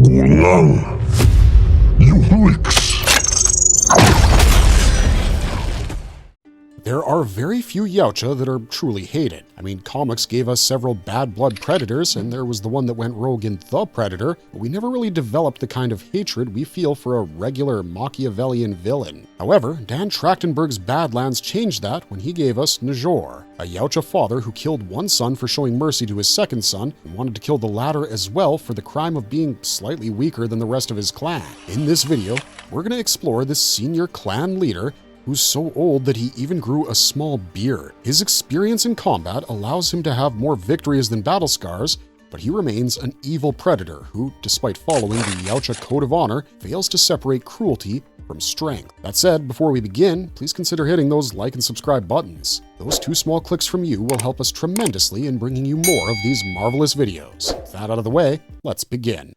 lang. Yuhlix. There are very few Yautja that are truly hated. I mean, comics gave us several bad blood predators, and there was the one that went rogue in The Predator, but we never really developed the kind of hatred we feel for a regular Machiavellian villain. However, Dan Trachtenberg's Badlands changed that when he gave us Njohrr, a Yautja father who killed one son for showing mercy to his second son, and wanted to kill the latter as well for the crime of being slightly weaker than the rest of his clan. In this video, we're going to explore this senior clan leader who's so old that he even grew a small beard. His experience in combat allows him to have more victories than battle scars, but he remains an evil predator who, despite following the Yautja Code of Honor, fails to separate cruelty from strength. That said, before we begin, please consider hitting those like and subscribe buttons. Those 2 small clicks from you will help us tremendously in bringing you more of these marvelous videos. With that out of the way, let's begin.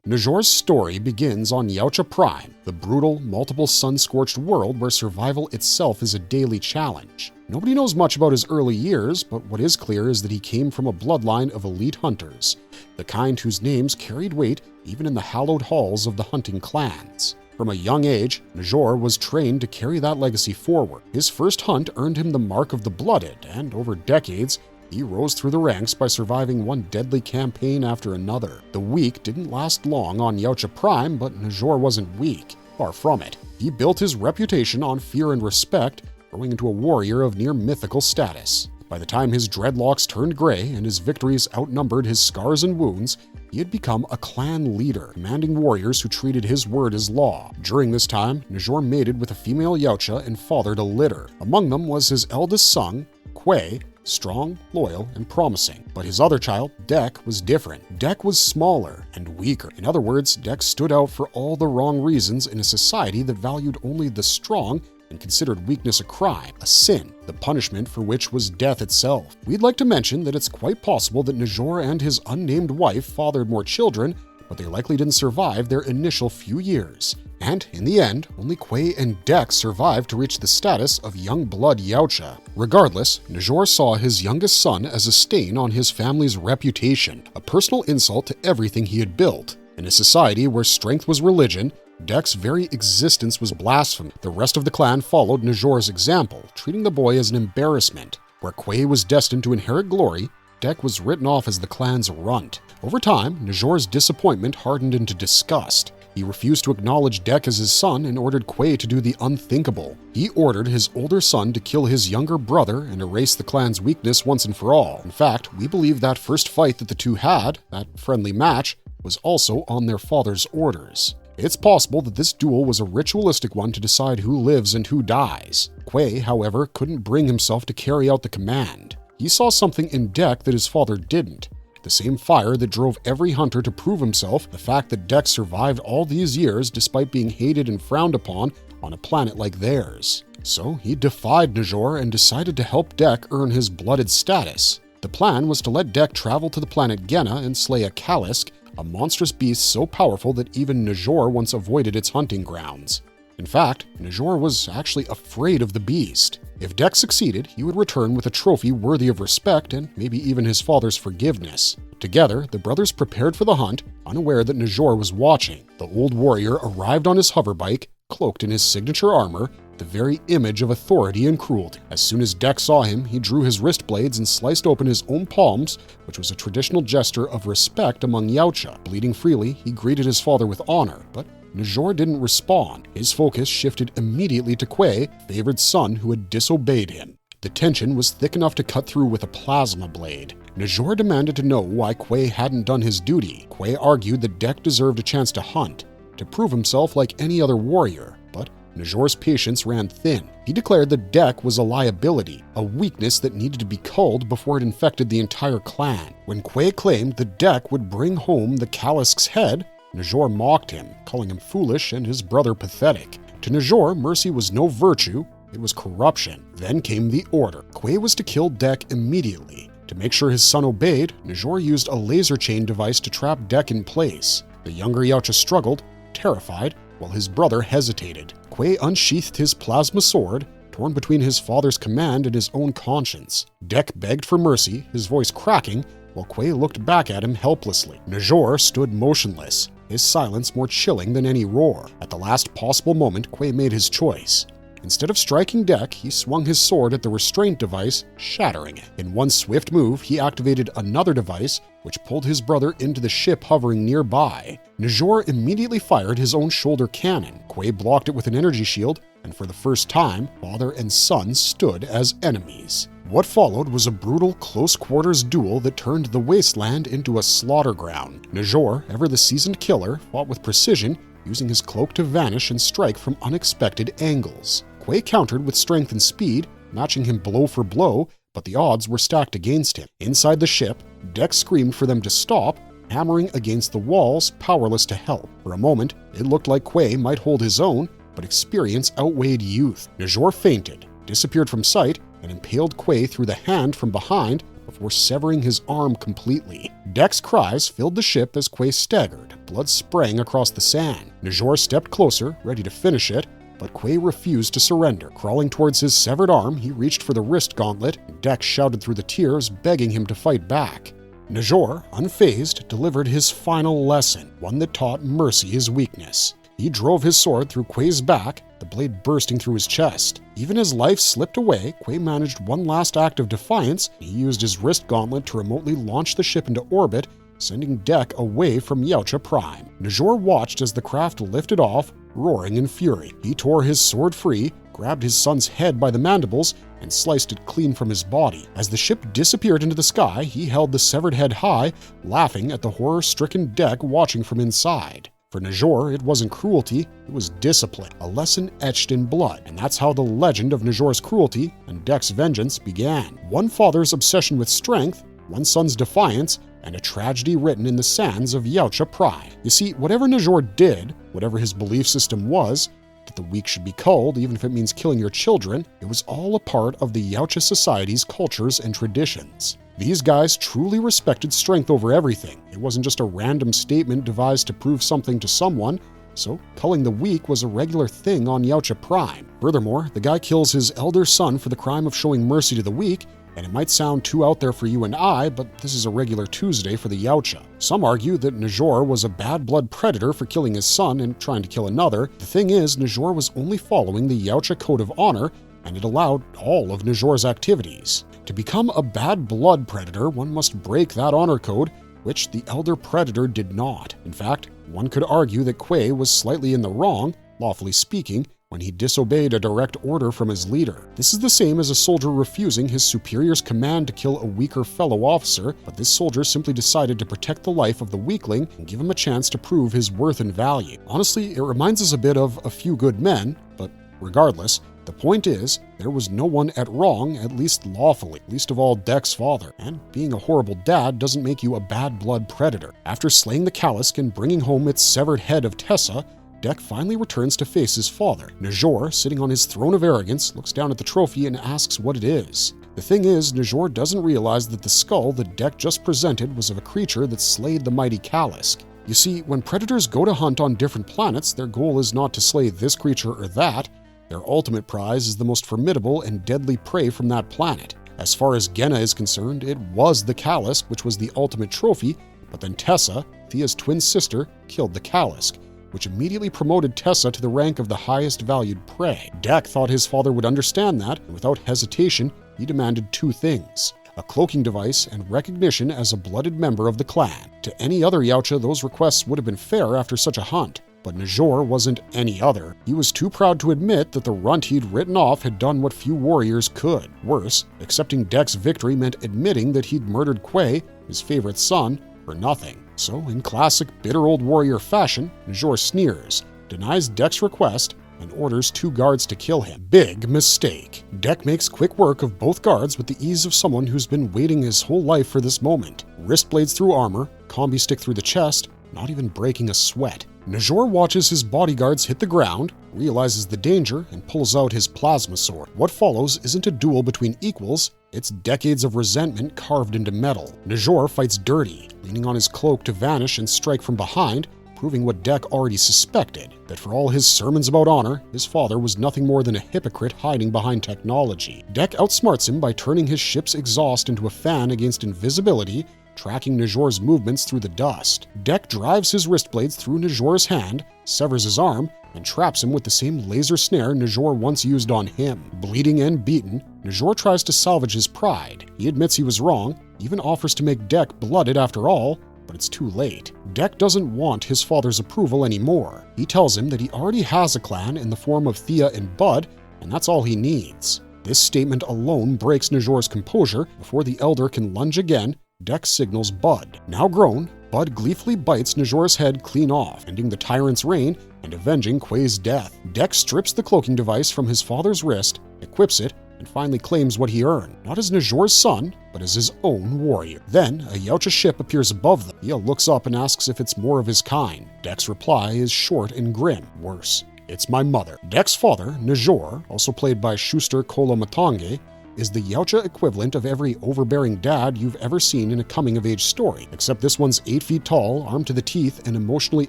Njorr's story begins on Yautja Prime, the brutal, multiple sun-scorched world where survival itself is a daily challenge. Nobody knows much about his early years, but what is clear is that he came from a bloodline of elite hunters, the kind whose names carried weight even in the hallowed halls of the hunting clans. From a young age, Njorr was trained to carry that legacy forward. His first hunt earned him the mark of the blooded, and over decades, he rose through the ranks by surviving one deadly campaign after another. The weak didn't last long on Yautja Prime, but Njorr wasn't weak. Far from it. He built his reputation on fear and respect, growing into a warrior of near mythical status. By the time his dreadlocks turned gray and his victories outnumbered his scars and wounds, he had become a clan leader, commanding warriors who treated his word as law. During this time, Njorr mated with a female Yautja and fathered a litter. Among them was his eldest son, Quay, strong, loyal, and promising. But his other child, Dek, was different. Dek was smaller and weaker. In other words, Dek stood out for all the wrong reasons in a society that valued only the strong and considered weakness a crime, a sin, the punishment for which was death itself. We'd like to mention that it's quite possible that Njorr and his unnamed wife fathered more children, but they likely didn't survive their initial few years. And in the end, only Quay and Dek survived to reach the status of young blood Yautja. Regardless, Njorr saw his youngest son as a stain on his family's reputation, a personal insult to everything he had built. In a society where strength was religion, Dek's very existence was blasphemy. The rest of the clan followed Njorr's example, treating the boy as an embarrassment. Where Quay was destined to inherit glory, Dek was written off as the clan's runt. Over time, Njorr's disappointment hardened into disgust. He refused to acknowledge Dek as his son and ordered Quay to do the unthinkable. He ordered his older son to kill his younger brother and erase the clan's weakness once and for all. In fact, we believe that first fight that the two had, that friendly match, was also on their father's orders. It's possible that this duel was a ritualistic one to decide who lives and who dies. Quay, however, couldn't bring himself to carry out the command. He saw something in Dek that his father didn't. The same fire that drove every hunter to prove himself, the fact that Dek survived all these years despite being hated and frowned upon on a planet like theirs. So he defied Njorr and decided to help Dek earn his blooded status. The plan was to let Dek travel to the planet Genna and slay a Kalisk, a monstrous beast so powerful that even Njorr once avoided its hunting grounds. In fact, Njorr was actually afraid of the beast. If Dek succeeded, he would return with a trophy worthy of respect and maybe even his father's forgiveness. Together, the brothers prepared for the hunt, unaware that Njorr was watching. The old warrior arrived on his hoverbike, cloaked in his signature armor, the very image of authority and cruelty. As soon as Dek saw him, he drew his wrist blades and sliced open his own palms, which was a traditional gesture of respect among Yautja. Bleeding freely, he greeted his father with honor, but Njorr didn't respond. His focus shifted immediately to Quay, favored son who had disobeyed him. The tension was thick enough to cut through with a plasma blade. Njorr demanded to know why Quay hadn't done his duty. Quay argued that Dek deserved a chance to hunt, to prove himself like any other warrior, but Njorr's patience ran thin. He declared that Dek was a liability, a weakness that needed to be culled before it infected the entire clan. When Quay claimed that Dek would bring home the Kalisk's head, Njorr mocked him, calling him foolish and his brother pathetic. To Njorr, mercy was no virtue, it was corruption. Then came the order. Quay was to kill Dek immediately. To make sure his son obeyed, Njorr used a laser chain device to trap Dek in place. The younger Yautja struggled, terrified, while his brother hesitated. Quay unsheathed his plasma sword, torn between his father's command and his own conscience. Dek begged for mercy, his voice cracking, while Quay looked back at him helplessly. Njorr stood motionless, his silence more chilling than any roar. At the last possible moment, Quay made his choice. Instead of striking Dek, he swung his sword at the restraint device, shattering it. In one swift move, he activated another device, which pulled his brother into the ship hovering nearby. Njorr immediately fired his own shoulder cannon. Quay blocked it with an energy shield, and for the first time, father and son stood as enemies. What followed was a brutal, close-quarters duel that turned the wasteland into a slaughter ground. Njorr, ever the seasoned killer, fought with precision, using his cloak to vanish and strike from unexpected angles. Quay countered with strength and speed, matching him blow for blow, but the odds were stacked against him. Inside the ship, Dek screamed for them to stop, hammering against the walls, powerless to help. For a moment, it looked like Quay might hold his own, but experience outweighed youth. Njorr fainted, disappeared from sight, and impaled Quay through the hand from behind before severing his arm completely. Dek's cries filled the ship as Quay staggered, blood spraying across the sand. Njorr stepped closer, ready to finish it, but Quay refused to surrender. Crawling towards his severed arm, he reached for the wrist gauntlet, and Dek shouted through the tears, begging him to fight back. Njorr, unfazed, delivered his final lesson, one that taught mercy his weakness. He drove his sword through Quay's back, the blade bursting through his chest. Even as life slipped away, Quay managed one last act of defiance. He used his wrist gauntlet to remotely launch the ship into orbit, sending Dek away from Yautja Prime. Njorr watched as the craft lifted off, roaring in fury. He tore his sword free, grabbed his son's head by the mandibles, and sliced it clean from his body. As the ship disappeared into the sky, he held the severed head high, laughing at the horror-stricken Dek watching from inside. For Njorr, it wasn't cruelty, it was discipline, a lesson etched in blood, and that's how the legend of Njorr's cruelty and Dek's vengeance began. One father's obsession with strength, one son's defiance, and a tragedy written in the sands of Yautja Prime. You see, whatever Njorr did, whatever his belief system was, that the weak should be culled, even if it means killing your children, it was all a part of the Yautja society's cultures and traditions. These guys truly respected strength over everything. It wasn't just a random statement devised to prove something to someone, so culling the weak was a regular thing on Yautja Prime. Furthermore, the guy kills his elder son for the crime of showing mercy to the weak, and it might sound too out there for you and I, but this is a regular Tuesday for the Yautja. Some argue that Njorr was a bad blood predator for killing his son and trying to kill another. The thing is, Njorr was only following the Yautja Code of Honor, and it allowed all of Njorr's activities. To become a bad blood predator, one must break that honor code, which the elder predator did not. In fact, one could argue that Quay was slightly in the wrong, lawfully speaking, when he disobeyed a direct order from his leader. This is the same as a soldier refusing his superior's command to kill a weaker fellow officer, but this soldier simply decided to protect the life of the weakling and give him a chance to prove his worth and value. Honestly, it reminds us a bit of A Few Good Men, but regardless, the point is, there was no one at wrong, at least lawfully, least of all Dek's father, and being a horrible dad doesn't make you a bad blood predator. After slaying the Kalisk and bringing home its severed head of Tessa, Dek finally returns to face his father. Njorr, sitting on his throne of arrogance, looks down at the trophy and asks what it is. The thing is, Njorr doesn't realize that the skull that Dek just presented was of a creature that slayed the mighty Kalisk. You see, when predators go to hunt on different planets, their goal is not to slay this creature or that. Their ultimate prize is the most formidable and deadly prey from that planet. As far as Genna is concerned, it was the Kalisk which was the ultimate trophy, but then Tessa, Thea's twin sister, killed the Kalisk, which immediately promoted Tessa to the rank of the highest valued prey. Dek thought his father would understand that, and without hesitation, he demanded two things: a cloaking device and recognition as a blooded member of the clan. To any other Yautja, those requests would have been fair after such a hunt. But Njorr wasn't any other. He was too proud to admit that the runt he'd written off had done what few warriors could. Worse, accepting Dek's victory meant admitting that he'd murdered Quay, his favorite son, for nothing. So, in classic bitter old warrior fashion, Njorr sneers, denies Dek's request, and orders two guards to kill him. Big mistake. Dek makes quick work of both guards with the ease of someone who's been waiting his whole life for this moment. Wrist blades through armor, combi stick through the chest, not even breaking a sweat. Njorr watches his bodyguards hit the ground, realizes the danger, and pulls out his plasma sword. What follows isn't a duel between equals, it's decades of resentment carved into metal. Njorr fights dirty, leaning on his cloak to vanish and strike from behind, proving what Dek already suspected, that for all his sermons about honor, his father was nothing more than a hypocrite hiding behind technology. Dek outsmarts him by turning his ship's exhaust into a fan against invisibility, tracking Njohrr's movements through the dust. Dek drives his wrist blades through Njohrr's hand, severs his arm, and traps him with the same laser snare Njorr once used on him. Bleeding and beaten, Njorr tries to salvage his pride. He admits he was wrong, even offers to make Dek blooded after all, but it's too late. Dek doesn't want his father's approval anymore. He tells him that he already has a clan in the form of Thea and Bud, and that's all he needs. This statement alone breaks Njorr's composure. Before the elder can lunge again, Dek signals Bud. Now grown, Bud gleefully bites Njorr's head clean off, ending the tyrant's reign and avenging Quay's death. Dek strips the cloaking device from his father's wrist, equips it, and finally claims what he earned, not as Njorr's son, but as his own warrior. Then, a Yautja ship appears above them. Thea looks up and asks if it's more of his kind. Dek's reply is short and grim. Worse, it's my mother. Dek's father, Njorr, also played by Schuster Kolomatange, is the Yautja equivalent of every overbearing dad you've ever seen in a coming-of-age story, except this one's 8 feet tall, armed to the teeth, and emotionally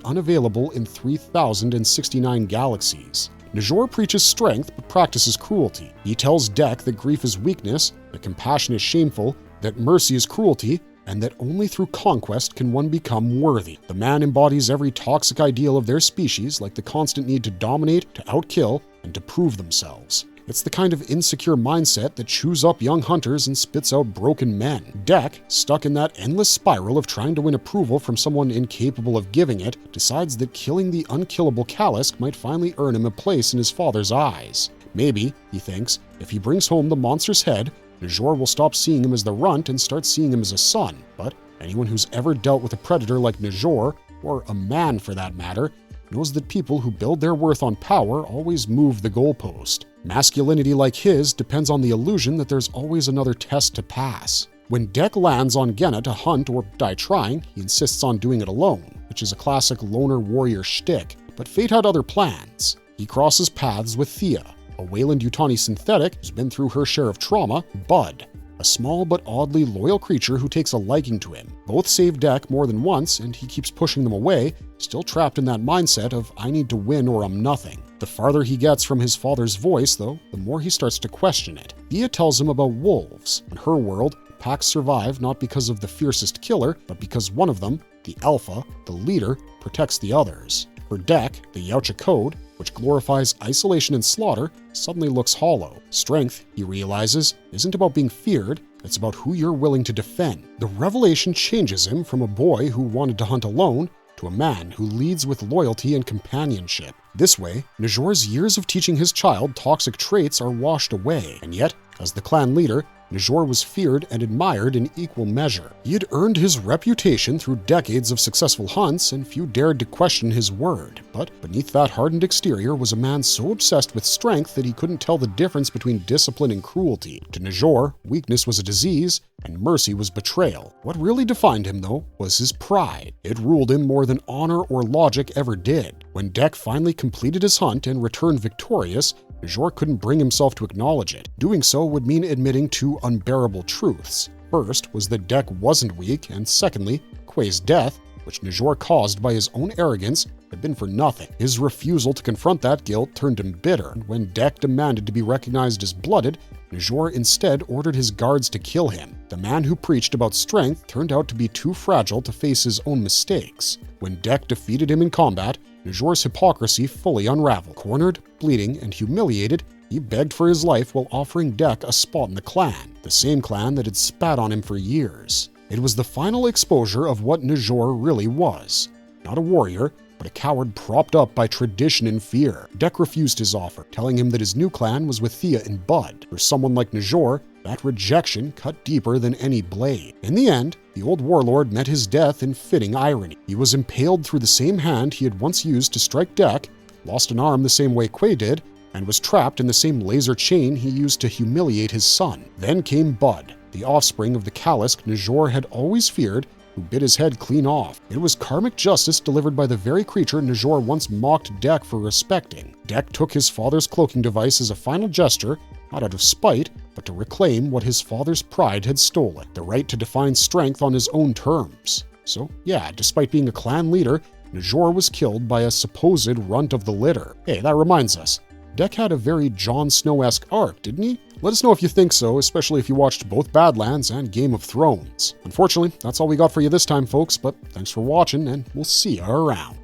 unavailable in 3,069 galaxies. Njorr preaches strength but practices cruelty. He tells Dek that grief is weakness, that compassion is shameful, that mercy is cruelty, and that only through conquest can one become worthy. The man embodies every toxic ideal of their species, like the constant need to dominate, to outkill, and to prove themselves. It's the kind of insecure mindset that chews up young hunters and spits out broken men. Dek, stuck in that endless spiral of trying to win approval from someone incapable of giving it, decides that killing the unkillable Kalisk might finally earn him a place in his father's eyes. Maybe, he thinks, if he brings home the monster's head, Njorr will stop seeing him as the runt and start seeing him as a son. But anyone who's ever dealt with a predator like Njorr, or a man for that matter, knows that people who build their worth on power always move the goalpost. Masculinity like his depends on the illusion that there's always another test to pass. When Dek lands on Genna to hunt or die trying, he insists on doing it alone, which is a classic loner warrior shtick. But fate had other plans. He crosses paths with Thea, a Weyland-Yutani synthetic who's been through her share of trauma, Bud, a small but oddly loyal creature who takes a liking to him. Both save Dek more than once, and he keeps pushing them away, still trapped in that mindset of I need to win or I'm nothing. The farther he gets from his father's voice, though, the more he starts to question it. Thea tells him about wolves. In her world, packs survive not because of the fiercest killer, but because one of them, the alpha, the leader, protects the others. For Dek, the Yautja Code, which glorifies isolation and slaughter, suddenly looks hollow. Strength, he realizes, isn't about being feared, it's about who you're willing to defend. The revelation changes him from a boy who wanted to hunt alone to a man who leads with loyalty and companionship. This way, Njorr's years of teaching his child toxic traits are washed away, and yet, as the clan leader, Njorr was feared and admired in equal measure. He had earned his reputation through decades of successful hunts, and few dared to question his word. But beneath that hardened exterior was a man so obsessed with strength that he couldn't tell the difference between discipline and cruelty. To Njorr, weakness was a disease, and mercy was betrayal. What really defined him, though, was his pride. It ruled him more than honor or logic ever did. When Dek finally completed his hunt and returned victorious, Njorr couldn't bring himself to acknowledge it. Doing so would mean admitting two unbearable truths. First was that Dek wasn't weak, and secondly, Quay's death, which Njorr caused by his own arrogance, had been for nothing. His refusal to confront that guilt turned him bitter, and when Dek demanded to be recognized as blooded, Njorr instead ordered his guards to kill him. The man who preached about strength turned out to be too fragile to face his own mistakes. When Dek defeated him in combat, Njorr's hypocrisy fully unraveled. Cornered, bleeding, and humiliated, he begged for his life while offering Dek a spot in the clan, the same clan that had spat on him for years. It was the final exposure of what Njorr really was. Not a warrior, but a coward propped up by tradition and fear. Dek refused his offer, telling him that his new clan was with Thea and Bud. For someone like Njorr, that rejection cut deeper than any blade. In the end, the old warlord met his death in fitting irony. He was impaled through the same hand he had once used to strike Dek, lost an arm the same way Quay did, and was trapped in the same laser chain he used to humiliate his son. Then came Bud, the offspring of the Kalisk Njorr had always feared, who bit his head clean off. It was karmic justice delivered by the very creature Njorr once mocked Dek for respecting. Dek took his father's cloaking device as a final gesture, not out of spite, but to reclaim what his father's pride had stolen, the right to define strength on his own terms. So yeah, despite being a clan leader, Njorr was killed by a supposed runt of the litter. Hey, that reminds us. Deck had a very Jon Snow-esque arc, didn't he? Let us know if you think so, especially if you watched both Badlands and Game of Thrones. Unfortunately, that's all we got for you this time, folks, but thanks for watching, and we'll see you around.